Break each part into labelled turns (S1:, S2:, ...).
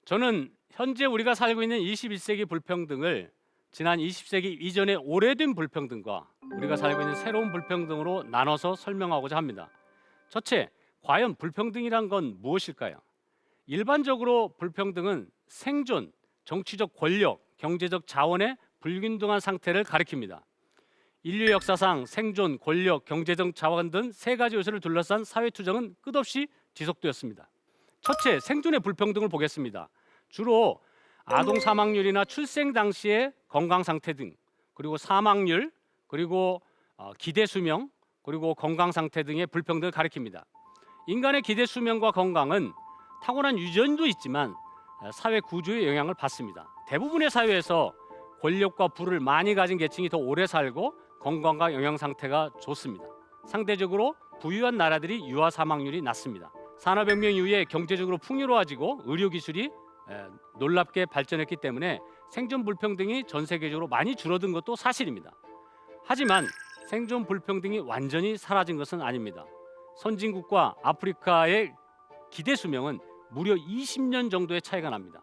S1: 저는 현재 우리가 살고 있는 21세기 불평등을 지난 20세기 이전의 오래된 불평등과 우리가 살고 있는 새로운 불평등으로 나눠서 설명하고자 합니다. 첫째, 과연 불평등이란 건 무엇일까요? 일반적으로 불평등은 생존, 정치적 권력, 경제적 자원의 불균등한 상태를 가리킵니다. 인류 역사상 생존, 권력, 경제적 자원 등 세 가지 요소를 둘러싼 사회 투쟁은 끝없이 지속되었습니다. 첫째, 생존의 불평등을 보겠습니다. 주로 아동 사망률이나 출생 당시의 건강 상태 등, 그리고 사망률, 그리고 기대 수명, 그리고 건강 상태 등의 불평등을 가리킵니다. 인간의 기대 수명과 건강은 타고난 유전도 있지만 사회 구조의 영향을 받습니다. 대부분의 사회에서 권력과 부를 많이 가진 계층이 더 오래 살고 건강과 영양 상태가 좋습니다. 상대적으로 부유한 나라들이 유아 사망률이 낮습니다. 산업혁명 이후에 경제적으로 풍요로워지고 의료기술이 놀랍게 발전했기 때문에 생존 불평등이 전 세계적으로 많이 줄어든 것도 사실입니다. 하지만 생존 불평등이 완전히 사라진 것은 아닙니다. 선진국과 아프리카의 기대 수명은 무려 20년 정도의 차이가 납니다.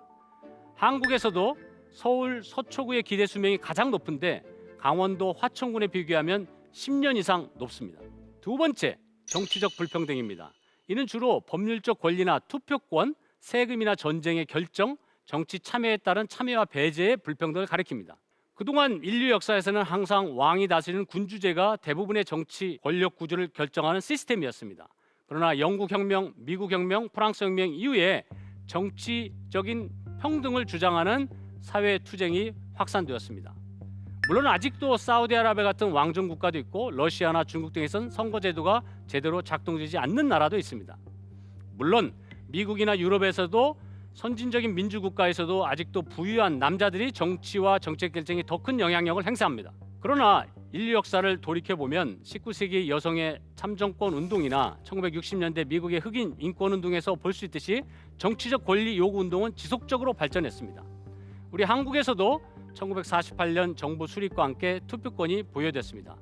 S1: 한국에서도 서울 서초구의 기대 수명이 가장 높은데 강원도 화천군에 비교하면 10년 이상 높습니다. 두 번째, 정치적 불평등입니다. 이는 주로 법률적 권리나 투표권, 세금이나 전쟁의 결정, 정치 참여에 따른 참여와 배제의 불평등을 가리킵니다. 그동안 인류 역사에서는 항상 왕이 다스리는 군주제가 대부분의 정치 권력 구조를 결정하는 시스템이었습니다. 그러나 영국혁명, 미국혁명, 프랑스혁명 이후에 정치적인 평등을 주장하는 사회 투쟁이 확산되었습니다. 물론 아직도 사우디아라비아 같은 왕정 국가도 있고 러시아나 중국 등에선 선거제도가 제대로 작동되지 않는 나라도 있습니다. 물론 미국이나 유럽에서도 선진적인 민주국가에서도 아직도 부유한 남자들이 정치와 정책 결정에 더 큰 영향력을 행사합니다. 그러나 인류 역사를 돌이켜보면 19세기 여성의 참정권 운동이나 1960년대 미국의 흑인 인권 운동에서 볼 수 있듯이 정치적 권리 요구 운동은 지속적으로 발전했습니다. 우리 한국에서도 1948년 정부 수립과 함께 투표권이 부여됐습니다.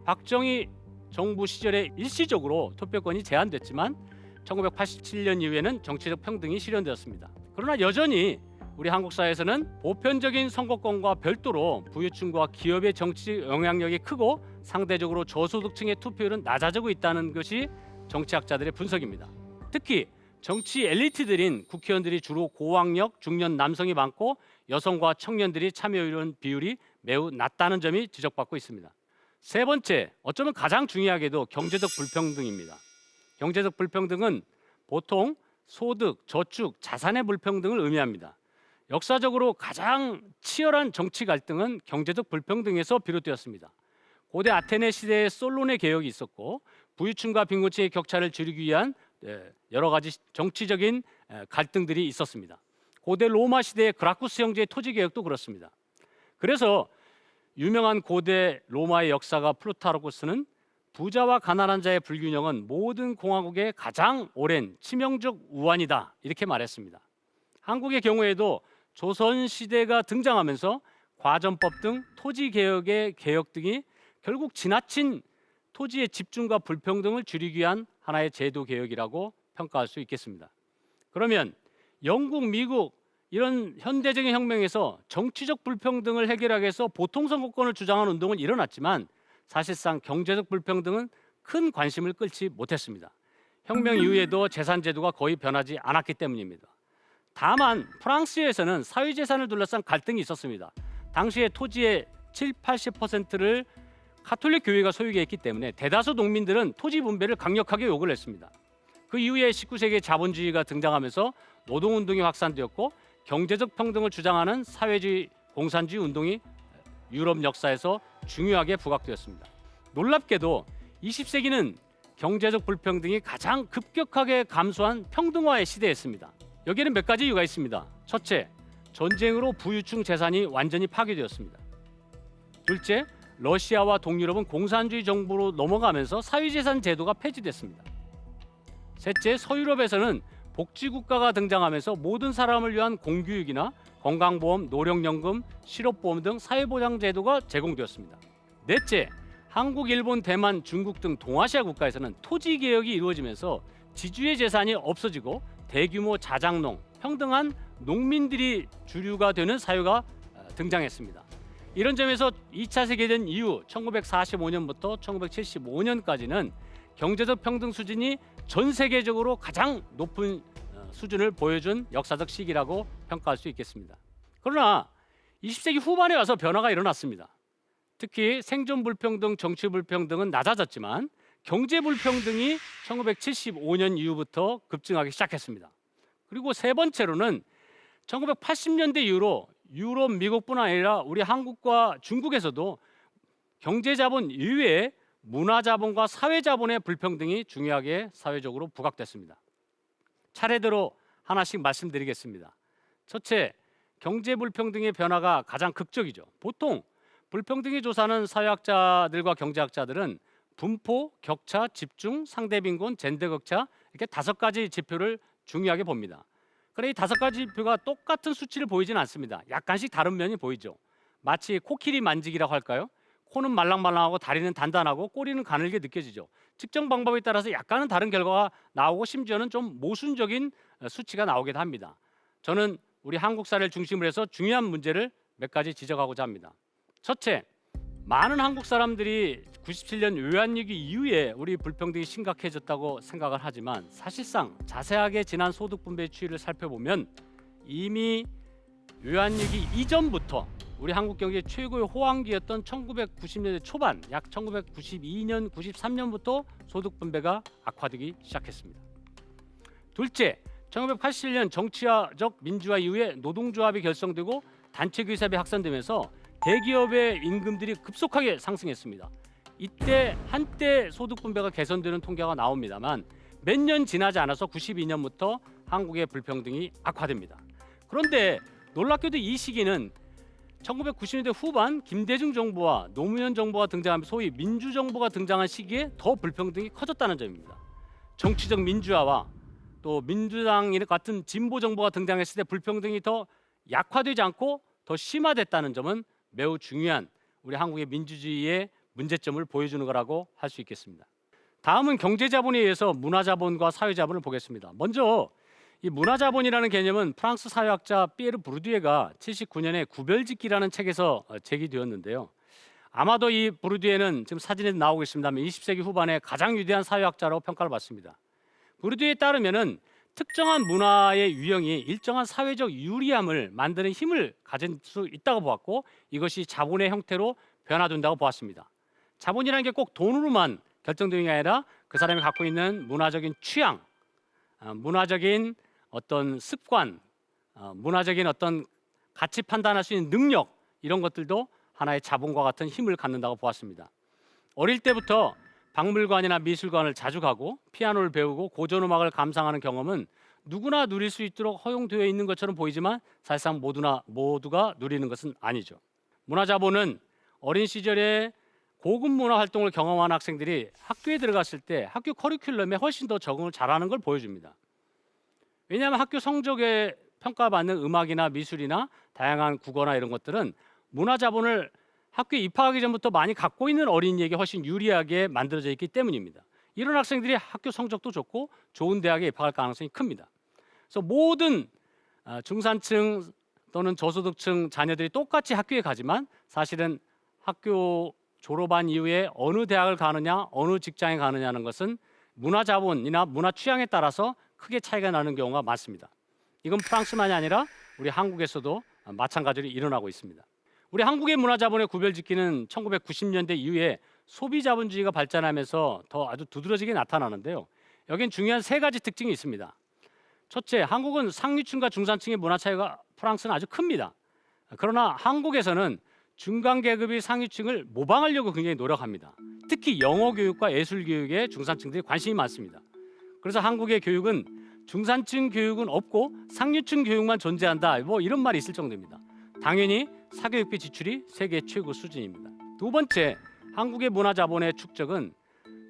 S1: 박정희 정부 시절에 일시적으로 투표권이 제한됐지만 1987년 이후에는 정치적 평등이 실현되었습니다. 그러나 여전히 우리 한국 사회에서는 보편적인 선거권과 별도로 부유층과 기업의 정치 영향력이 크고 상대적으로 저소득층의 투표율은 낮아지고 있다는 것이 정치학자들의 분석입니다. 특히 정치 엘리트들인 국회의원들이 주로 고학력 중년 남성이 많고 여성과 청년들이 참여율 비율이 매우 낮다는 점이 지적받고 있습니다. 세 번째, 어쩌면 가장 중요하게도 경제적 불평등입니다. 경제적 불평등은 보통 소득, 저축, 자산의 불평등을 의미합니다. 역사적으로 가장 치열한 정치 갈등은 경제적 불평등에서 비롯되었습니다. 고대 아테네 시대에 솔론의 개혁이 있었고 부유층과 빈곤층의 격차를 줄이기 위한 여러 가지 정치적인 갈등들이 있었습니다. 고대 로마 시대의 그라쿠스 형제의 토지 개혁도 그렇습니다. 그래서 유명한 고대 로마의 역사가 플루타르코스는 부자와 가난한 자의 불균형은 모든 공화국의 가장 오랜 치명적 우환이다 이렇게 말했습니다. 한국의 경우에도 조선 시대가 등장하면서 과전법 등 토지 개혁의 개혁 등이 결국 지나친 토지의 집중과 불평등을 줄이기 위한 하나의 제도 개혁이라고 평가할 수 있겠습니다. 그러면 영국, 미국 이런 현대적인 혁명에서 정치적 불평등을 해결하기 위해서 보통 선거권을 주장하는 운동은 일어났지만 사실상 경제적 불평등은 큰 관심을 끌지 못했습니다. 혁명 이후에도 재산제도가 거의 변하지 않았기 때문입니다. 다만 프랑스에서는 사유재산을 둘러싼 갈등이 있었습니다. 당시에 토지의 70-80%를 가톨릭 교회가 소유하게 했기 때문에 대다수 농민들은 토지 분배를 강력하게 요구를 했습니다. 그 이후에 19세기에 자본주의가 등장하면서 노동운동이 확산되었고 경제적 평등을 주장하는 사회주의 공산주의 운동이 유럽 역사에서 중요하게 부각되었습니다. 놀랍게도 20세기는 경제적 불평등이 가장 급격하게 감소한 평등화의 시대였습니다. 여기에는 몇 가지 이유가 있습니다. 첫째, 전쟁으로 부유층 재산이 완전히 파괴되었습니다. 둘째, 러시아와 동유럽은 공산주의 정부로 넘어가면서 사유재산 제도가 폐지됐습니다. 셋째, 서유럽에서는 복지국가가 등장하면서 모든 사람을 위한 공교육이나 건강보험, 노령연금, 실업보험 등 사회보장제도가 제공되었습니다. 넷째, 한국, 일본, 대만, 중국 등 동아시아 국가에서는 토지개혁이 이루어지면서 지주의 재산이 없어지고 대규모 자장농, 평등한 농민들이 주류가 되는 사회가 등장했습니다. 이런 점에서 2차 세계대전 이후 1945년부터 1975년까지는 경제적 평등 수준이 전 세계적으로 가장 높은 수준을 보여준 역사적 시기라고 평가할 수 있겠습니다. 그러나 20세기 후반에 와서 변화가 일어났습니다. 특히 생존 불평등, 정치 불평등은 낮아졌지만 경제 불평등이 1975년 이후부터 급증하기 시작했습니다. 그리고 세 번째로는 1980년대 이후로 유럽, 미국뿐 아니라 우리 한국과 중국에서도 경제자본 이외에 문화자본과 사회자본의 불평등이 중요하게 사회적으로 부각됐습니다. 차례대로 하나씩 말씀드리겠습니다. 첫째, 경제 불평등의 변화가 가장 극적이죠. 보통 불평등의 조사는 사회학자들과 경제학자들은 분포, 격차, 집중, 상대빈곤, 젠더 격차 이렇게 5가지 지표를 중요하게 봅니다. 그런데 이 5가지 지표가 똑같은 수치를 보이지는 않습니다. 약간씩 다른 면이 보이죠. 마치 코끼리 만지기라고 할까요? 코는 말랑말랑하고 다리는 단단하고 꼬리는 가늘게 느껴지죠. 측정 방법에 따라서 약간은 다른 결과가 나오고 심지어는 좀 모순적인 수치가 나오기도 합니다. 저는 우리 한국 사례를 중심으로 해서 중요한 문제를 몇 가지 지적하고자 합니다. 첫째, 많은 한국 사람들이 97년 외환위기 이후에 우리 불평등이 심각해졌다고 생각을 하지만 사실상 자세하게 지난 소득 분배 추이를 살펴보면 이미 외환위기 이전부터 우리 한국 경제 최고의 호황기였던 1990년대 초반, 약 1992년, 93년부터 소득 분배가 악화되기 시작했습니다. 둘째, 1987년 정치적 민주화 이후에 노동조합이 결성되고 단체기사업이 확산되면서 대기업의 임금들이 급속하게 상승했습니다. 이때 한때 소득 분배가 개선되는 통계가 나옵니다만 몇 년 지나지 않아서 92년부터 한국의 불평등이 악화됩니다. 그런데 놀랍게도 이 시기는 1990년대 후반 김대중 정부와 노무현 정부가 등장하면서 소위 민주정부가 등장한 시기에 더 불평등이 커졌다는 점입니다. 정치적 민주화와 또 민주당 같은 진보 정부가 등장했을 때 불평등이 더 약화되지 않고 더 심화됐다는 점은 매우 중요한 우리 한국의 민주주의의 문제점을 보여주는 거라고 할 수 있겠습니다. 다음은 경제자본에 의해서 문화자본과 사회자본을 보겠습니다. 먼저 이 문화자본이라는 개념은 프랑스 사회학자 피에르 부르디에가 79년에 구별짓기라는 책에서 제기되었는데요. 아마도 이 부르디에는 지금 사진에 나오고 있습니다만 20세기 후반에 가장 위대한 사회학자라고 평가를 받습니다. 부르디에에 따르면은 특정한 문화의 유형이 일정한 사회적 유리함을 만드는 힘을 가질 수 있다고 보았고 이것이 자본의 형태로 변화된다고 보았습니다. 자본이라는 게 꼭 돈으로만 결정되는 게 아니라 그 사람이 갖고 있는 문화적인 취향, 문화적인 어떤 습관, 문화적인 어떤 가치 판단할 수 있는 능력 이런 것들도 하나의 자본과 같은 힘을 갖는다고 보았습니다. 어릴 때부터 박물관이나 미술관을 자주 가고 피아노를 배우고 고전음악을 감상하는 경험은 누구나 누릴 수 있도록 허용되어 있는 것처럼 보이지만 사실상 모두가 누리는 것은 아니죠. 문화자본은 어린 시절에 고급 문화 활동을 경험한 학생들이 학교에 들어갔을 때 학교 커리큘럼에 훨씬 더 적응을 잘하는 걸 보여줍니다. 왜냐하면 학교 성적에 평가받는 음악이나 미술이나 다양한 국어나 이런 것들은 문화자본을 학교에 입학하기 전부터 많이 갖고 있는 어린이에게 훨씬 유리하게 만들어져 있기 때문입니다. 이런 학생들이 학교 성적도 좋고 좋은 대학에 입학할 가능성이 큽니다. 그래서 모든 중산층 또는 저소득층 자녀들이 똑같이 학교에 가지만 사실은 학교 졸업한 이후에 어느 대학을 가느냐 어느 직장에 가느냐는 것은 문화자본이나 문화 취향에 따라서 크게 차이가 나는 경우가 많습니다. 이건 프랑스만이 아니라 우리 한국에서도 마찬가지로 일어나고 있습니다. 우리 한국의 문화자본의 구별짓기는 1990년대 이후에 소비자본주의가 발전하면서 더 아주 두드러지게 나타나는데요. 여긴 중요한 3가지 특징이 있습니다. 첫째, 한국은 상류층과 중산층의 문화 차이가 프랑스는 아주 큽니다. 그러나 한국에서는 중간 계급이 상류층을 모방하려고 굉장히 노력합니다. 특히 영어 교육과 예술 교육에 중산층들이 관심이 많습니다. 그래서 한국의 교육은 중산층 교육은 없고 상류층 교육만 존재한다. 뭐 이런 말이 있을 정도입니다. 당연히 사교육비 지출이 세계 최고 수준입니다. 두 번째, 한국의 문화자본의 축적은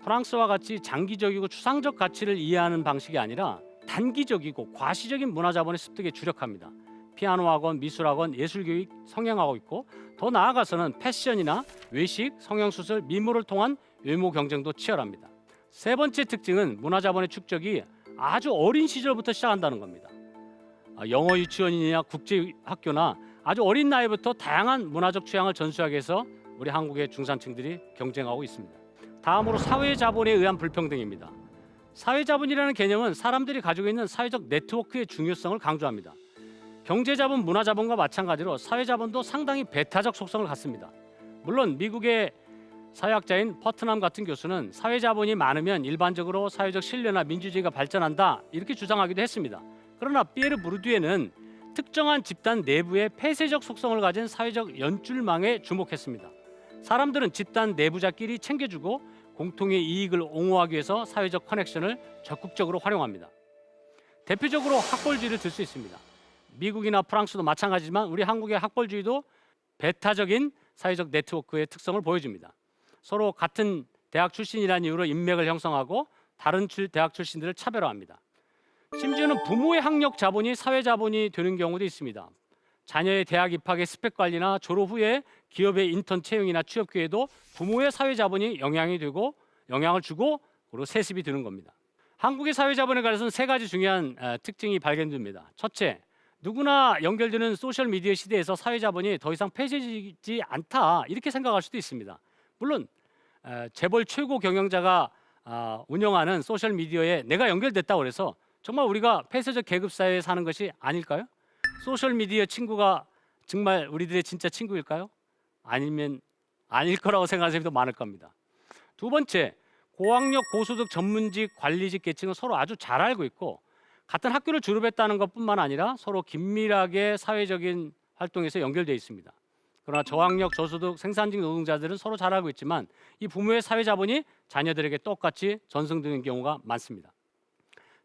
S1: 프랑스와 같이 장기적이고 추상적 가치를 이해하는 방식이 아니라 단기적이고 과시적인 문화자본의 습득에 주력합니다. 피아노 학원, 미술 학원, 예술 교육 성행하고 있고 더 나아가서는 패션이나 외식, 성형수술, 미모를 통한 외모 경쟁도 치열합니다. 세 번째 특징은 문화자본의 축적이 아주 어린 시절부터 시작한다는 겁니다. 영어 유치원이나 국제 학교나 아주 어린 나이부터 다양한 문화적 취향을 전수하기 위해서 우리 한국의 중산층들이 경쟁하고 있습니다. 다음으로 사회자본에 의한 불평등입니다. 사회자본이라는 개념은 사람들이 가지고 있는 사회적 네트워크의 중요성을 강조합니다. 경제자본, 문화자본과 마찬가지로 사회자본도 상당히 배타적 속성을 갖습니다. 물론 미국의 사회학자인 퍼트남 같은 교수는 사회자본이 많으면 일반적으로 사회적 신뢰나 민주주의가 발전한다 이렇게 주장하기도 했습니다. 그러나 피에르 부르디에는 특정한 집단 내부의 폐쇄적 속성을 가진 사회적 연줄망에 주목했습니다. 사람들은 집단 내부자끼리 챙겨주고 공통의 이익을 옹호하기 위해서 사회적 커넥션을 적극적으로 활용합니다. 대표적으로 학벌주의를 들 수 있습니다. 미국이나 프랑스도 마찬가지지만 우리 한국의 학벌주의도 배타적인 사회적 네트워크의 특성을 보여줍니다. 서로 같은 대학 출신이라는 이유로 인맥을 형성하고 다른 대학 출신들을 차별화합니다. 심지어는 부모의 학력 자본이 사회 자본이 되는 경우도 있습니다. 자녀의 대학 입학의 스펙 관리나 졸업 후에 기업의 인턴 채용이나 취업 기회도 부모의 사회 자본이 영향을 주고 그리고 세습이 드는 겁니다. 한국의 사회 자본에 관해서는 세 가지 중요한 특징이 발견됩니다. 첫째, 누구나 연결되는 소셜 미디어 시대에서 사회 자본이 더 이상 폐쇄되지 않다 이렇게 생각할 수도 있습니다. 물론 재벌 최고 경영자가 운영하는 소셜 미디어에 내가 연결됐다고 해서 정말 우리가 폐쇄적 계급 사회에 사는 것이 아닐까요? 소셜 미디어 친구가 정말 우리들의 진짜 친구일까요? 아니면 아닐 거라고 생각하는 사람도 많을 겁니다. 두 번째, 고학력 고소득 전문직 관리직 계층은 서로 아주 잘 알고 있고 같은 학교를 졸업했다는 것뿐만 아니라 서로 긴밀하게 사회적인 활동에서 연결되어 있습니다. 그러나 저학력 저소득 생산직 노동자들은 서로 잘 알고 있지만 이 부모의 사회 자본이 자녀들에게 똑같이 전승되는 경우가 많습니다.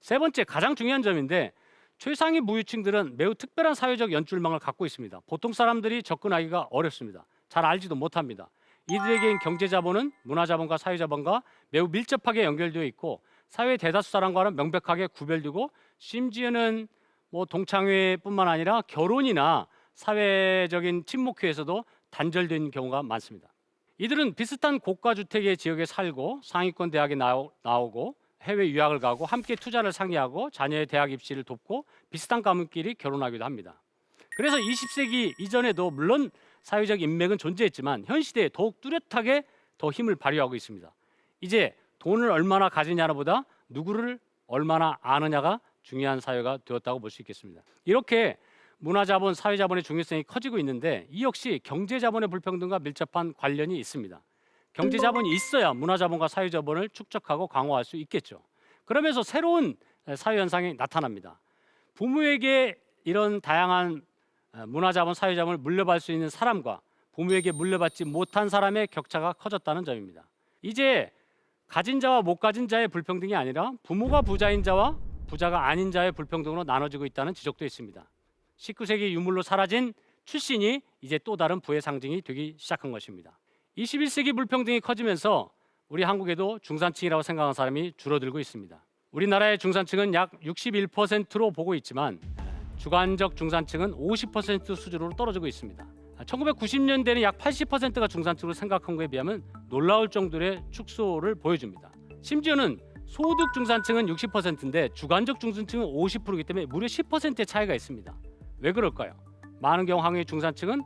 S1: 세 번째, 가장 중요한 점인데 최상위 무유층들은 매우 특별한 사회적 연줄망을 갖고 있습니다. 보통 사람들이 접근하기가 어렵습니다. 잘 알지도 못합니다. 이들에겐 경제자본은 문화자본과 사회자본과 매우 밀접하게 연결되어 있고 사회 대다수 사람과는 명백하게 구별되고 심지어는 동창회뿐만 아니라 결혼이나 사회적인 친목회에서도 단절된 경우가 많습니다. 이들은 비슷한 고가주택의 지역에 살고 상위권 대학에 나오고 해외 유학을 가고 함께 투자를 상의하고 자녀의 대학 입시를 돕고 비슷한 가문끼리 결혼하기도 합니다. 그래서 20세기 이전에도 물론 사회적 인맥은 존재했지만 현 시대에 더욱 뚜렷하게 더 힘을 발휘하고 있습니다. 이제 돈을 얼마나 가지냐보다 보다 누구를 얼마나 아느냐가 중요한 사회가 되었다고 볼 수 있겠습니다. 이렇게 문화자본, 사회자본의 중요성이 커지고 있는데 이 역시 경제자본의 불평등과 밀접한 관련이 있습니다. 경제자본이 있어야 문화자본과 사회자본을 축적하고 강화할 수 있겠죠. 그러면서 새로운 사회현상이 나타납니다. 부모에게 이런 다양한 문화자본, 사회자본을 물려받을 수 있는 사람과 부모에게 물려받지 못한 사람의 격차가 커졌다는 점입니다. 이제 가진 자와 못 가진 자의 불평등이 아니라 부모가 부자인 자와 부자가 아닌 자의 불평등으로 나눠지고 있다는 지적도 있습니다. 19세기 유물로 사라진 출신이 이제 또 다른 부의 상징이 되기 시작한 것입니다. 21세기 불평등이 커지면서 우리 한국에도 중산층이라고 생각하는 사람이 줄어들고 있습니다. 우리나라의 중산층은 약 61%로 보고 있지만 주관적 중산층은 50% 수준으로 떨어지고 있습니다. 1990년대는 약 80%가 중산층으로 생각한 것에 비하면 놀라울 정도의 축소를 보여줍니다. 심지어는 소득 중산층은 60%인데 주관적 중산층은 50%이기 때문에 무려 10%의 차이가 있습니다. 왜 그럴까요? 많은 경우 한국의 중산층은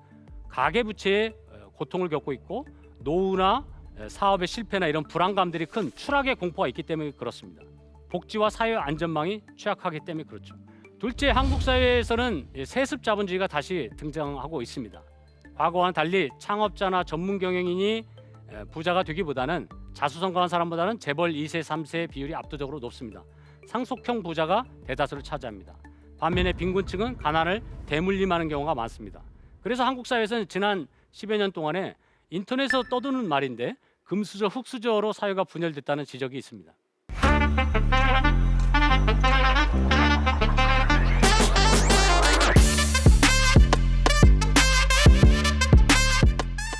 S1: 가계부채에 고통을 겪고 있고 노후나 사업의 실패나 이런 불안감들이 큰 추락의 공포가 있기 때문에 그렇습니다. 복지와 사회 안전망이 취약하기 때문에 그렇죠. 둘째, 한국 사회에서는 세습 자본주의가 다시 등장하고 있습니다. 과거와는 달리 창업자나 전문 경영인이 부자가 되기보다는 자수성가한 사람보다는 재벌 2세, 3세의 비율이 압도적으로 높습니다. 상속형 부자가 대다수를 차지합니다. 반면에 빈곤층은 가난을 대물림하는 경우가 많습니다. 그래서 한국 사회에서는 지난 10여 년 동안에 인터넷에서 떠도는 말인데 금수저, 흙수저로 사회가 분열됐다는 지적이 있습니다.